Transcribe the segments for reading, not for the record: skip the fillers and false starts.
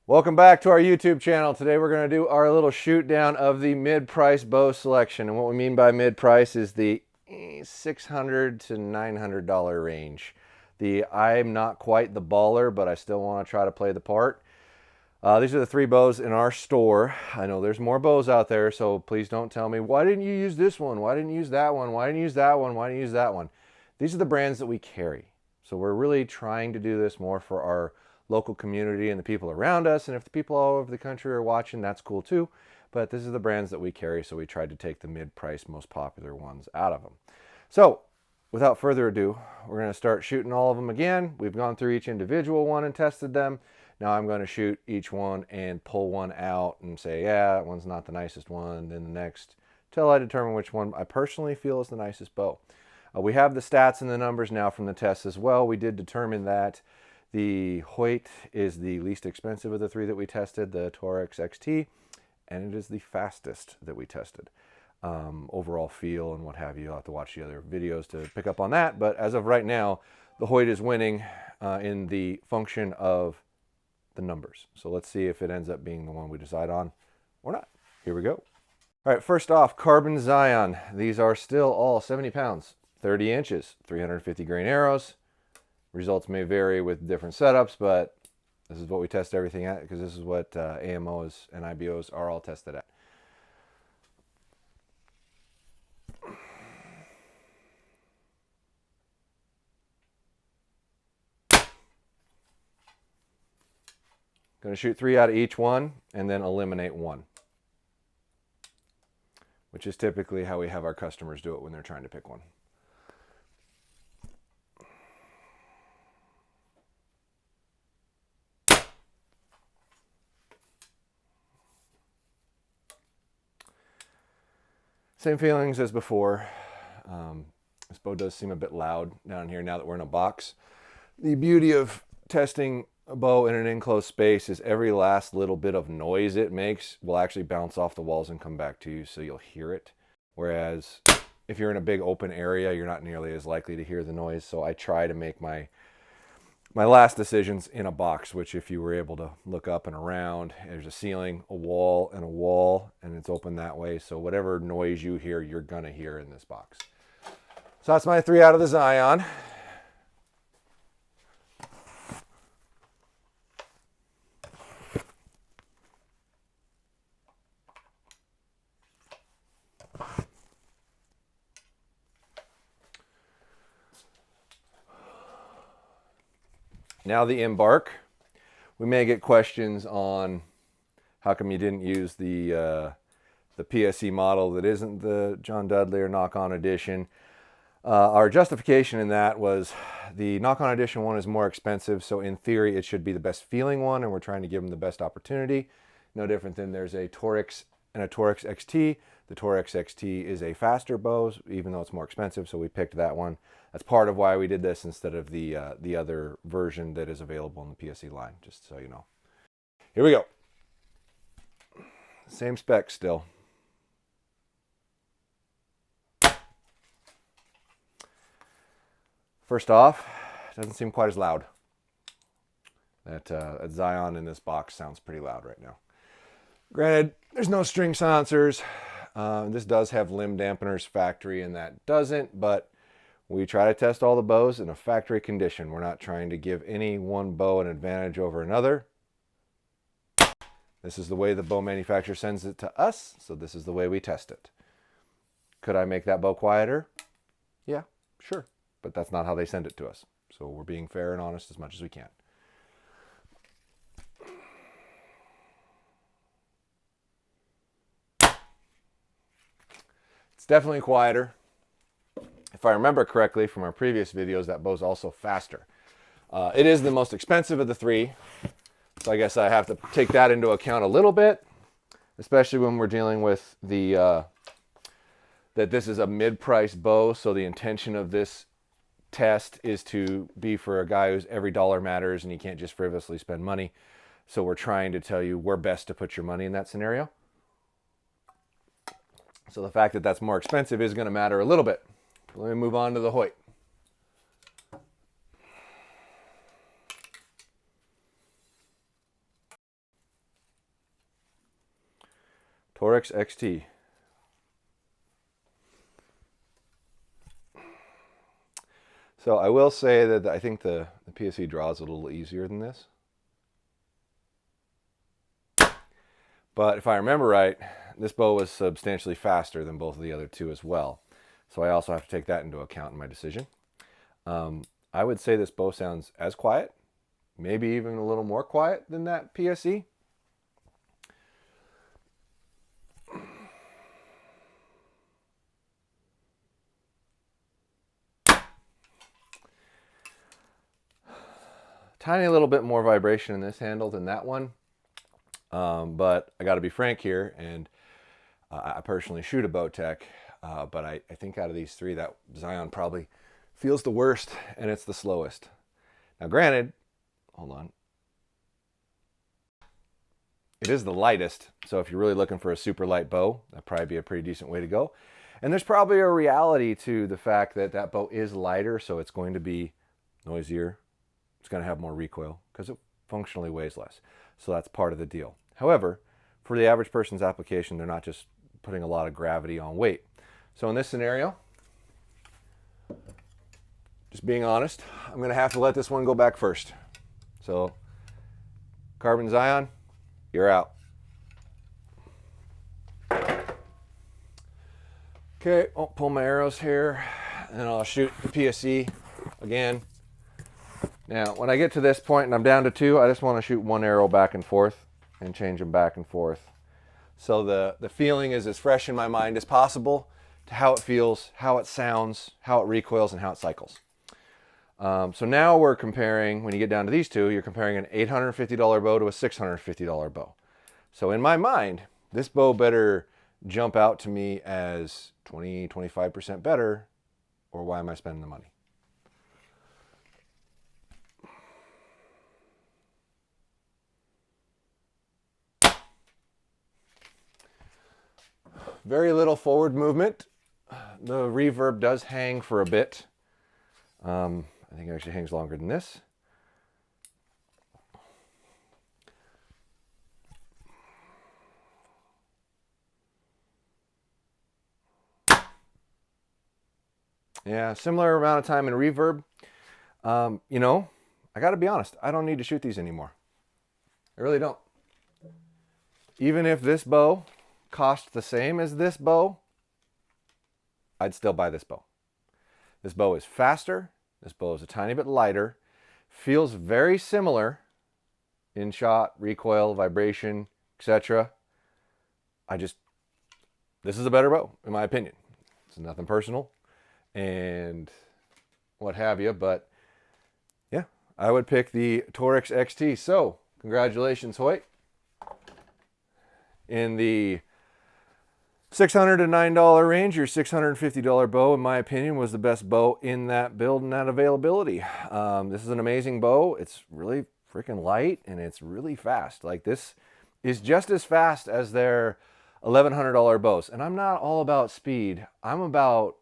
Welcome back to our YouTube channel. Today we're going to do our little shoot down of the mid-price bow selection. And what we mean by mid-price is the $600 to $900 range. I'm not quite the baller, but I still want to try to play the part. These are the three bows in our store. I know there's more bows out there, so please don't tell me, why didn't you use this one? Why didn't you use that one? Why didn't you use that one? Why didn't you use that one? These are the brands that we carry. So we're really trying to do this more for our local community and the people around us. And if the people all over the country are watching, that's cool too. But this is the brands that we carry, so we tried to take the mid-price, most popular ones out of them. So without further ado, we're going to start shooting all of them again. We've gone through each individual one and tested them. Now I'm going to shoot each one and pull one out and say, yeah, that one's not the nicest one, then the next, till I determine which one I personally feel is the nicest bow. We have the stats and the numbers now from the tests as well. We did determine that the Hoyt is the least expensive of the three that we tested, the Torx XT, and it is the fastest that we tested. Overall feel and what have you, I'll have to watch the other videos to pick up on that, but as of right now, the Hoyt is winning in the function of the numbers. So let's see if it ends up being the one we decide on or not. Here we go. All right, first off, Carbon Zion. These are still all 70 pounds, 30 inches, 350 grain arrows. Results may vary with different setups, but this is what we test everything at because this is what AMOs and IBOs are all tested at. Going to shoot 3 out of each one and then eliminate one, which is typically how we have our customers do it when they're trying to pick one. Same feelings as before. This bow does seem a bit loud down here now that we're in a box. The beauty of testing a bow in an enclosed space is every last little bit of noise it makes will actually bounce off the walls and come back to you, so you'll hear it. Whereas if you're in a big open area, you're not nearly as likely to hear the noise. So I try to make my last decisions in a box, which if you were able to look up and around, there's a ceiling, a wall, and it's open that way. So whatever noise you hear, you're gonna hear in this box. So that's my 3 out of the Zion. Now the Embark. We may get questions on how come you didn't use the PSE model that isn't the John Dudley or knock-on edition. Our justification in that was the knock-on edition one is more expensive, so in theory it should be the best feeling one, and we're trying to give them the best opportunity. No different than there's a Torx and a Torx XT. The Torx XT is a faster bow, even though it's more expensive, so we picked that one. That's part of why we did this instead of the other version that is available in the PSE line, just so you know. Here we go. Same spec still. First off, it doesn't seem quite as loud. That Zion in this box sounds pretty loud right now. Granted, there's no string silencers. This does have limb dampeners factory and that doesn't, but we try to test all the bows in a factory condition. We're not trying to give any one bow an advantage over another. This is the way the bow manufacturer sends it to us, so this is the way we test it. Could I make that bow quieter? Yeah, sure. But that's not how they send it to us. So we're being fair and honest as much as we can. It's definitely quieter. If I remember correctly from our previous videos, that bow's also faster. It is the most expensive of the three, so I guess I have to take that into account a little bit, especially when we're dealing with that this is a mid-price bow, so the intention of this test is to be for a guy who's every dollar matters and he can't just frivolously spend money. So we're trying to tell you where best to put your money in that scenario. So the fact that that's more expensive is going to matter a little bit. Let me move on to the Hoyt. Torx XT. So I will say that I think the PSE draw is a little easier than this. But if I remember right, this bow was substantially faster than both of the other two as well. So I also have to take that into account in my decision. I would say this bow sounds as quiet, maybe even a little more quiet than that PSE. Tiny little bit more vibration in this handle than that one. But I got to be frank here, and I personally shoot a Bowtech, but I think out of these three, that Zion probably feels the worst, and it's the slowest. Now granted, hold on, it is the lightest, so if you're really looking for a super light bow, that'd probably be a pretty decent way to go. And there's probably a reality to the fact that that bow is lighter, so it's going to be noisier. It's going to have more recoil because it functionally weighs less. So that's part of the deal. However, for the average person's application, they're not just putting a lot of gravity on weight. So in this scenario, just being honest, I'm going to have to let this one go back first. So Carbon Zion, you're out. Okay, I'll pull my arrows here and I'll shoot the PSE again. Now, when I get to this point and I'm down to 2, I just want to shoot one arrow back and forth and change them back and forth. So the feeling is as fresh in my mind as possible to how it feels, how it sounds, how it recoils, and how it cycles. So now we're comparing, when you get down to these two, you're comparing an $850 bow to a $650 bow. So in my mind, this bow better jump out to me as 20, 25% better, or why am I spending the money? Very little forward movement. The reverb does hang for a bit. I think it actually hangs longer than this. Yeah, similar amount of time in reverb. You know, I got to be honest, I don't need to shoot these anymore. I really don't. Even if this bow cost the same as this bow, I'd still buy this bow. This bow is faster. This bow is a tiny bit lighter. Feels very similar in shot, recoil, vibration, etc. This is a better bow, in my opinion. It's nothing personal and what have you, but yeah, I would pick the Torx XT. So, congratulations, Hoyt. In the $600 to $9 range, your $650 bow, in my opinion, was the best bow in that build and that availability. This is an amazing bow. It's really freaking light and it's really fast. Like, this is just as fast as their $1,100 bows. And I'm not all about speed. I'm about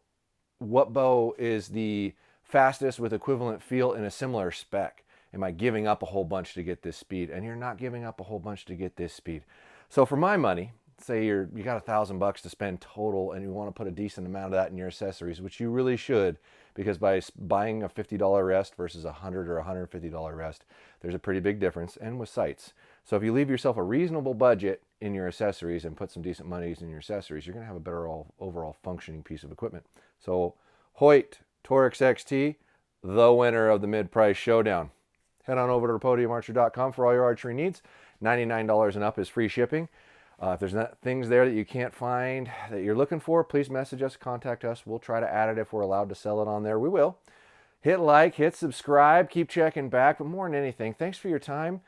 what bow is the fastest with equivalent feel in a similar spec. Am I giving up a whole bunch to get this speed? And you're not giving up a whole bunch to get this speed. So for my money, say you got $1,000 to spend total and you want to put a decent amount of that in your accessories, which you really should, because by buying a $50 rest versus a $100 or $150 rest, there's a pretty big difference, and with sights. So if you leave yourself a reasonable budget in your accessories and put some decent monies in your accessories, you're going to have a better overall functioning piece of equipment. So Hoyt Torx XT, the winner of the mid-price showdown. Head on over to podiumarcher.com for all your archery needs. $99 and up is free shipping. If there's things there that you can't find that you're looking for, please message us, contact us. We'll try to add it if we're allowed to sell it on there. We will. Hit like, hit subscribe, keep checking back. But more than anything, thanks for your time.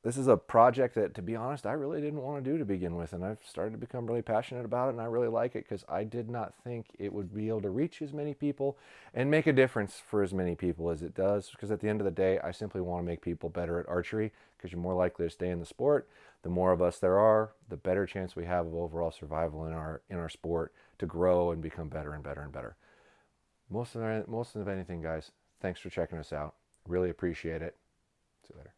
This is a project that, to be honest, I really didn't want to do to begin with. And I've started to become really passionate about it, and I really like it because I did not think it would be able to reach as many people and make a difference for as many people as it does. Because at the end of the day, I simply want to make people better at archery, because you're more likely to stay in the sport. The more of us there are, the better chance we have of overall survival in our sport to grow and become better and better and better. Most of anything, guys, thanks for checking us out. Really appreciate it. See you later.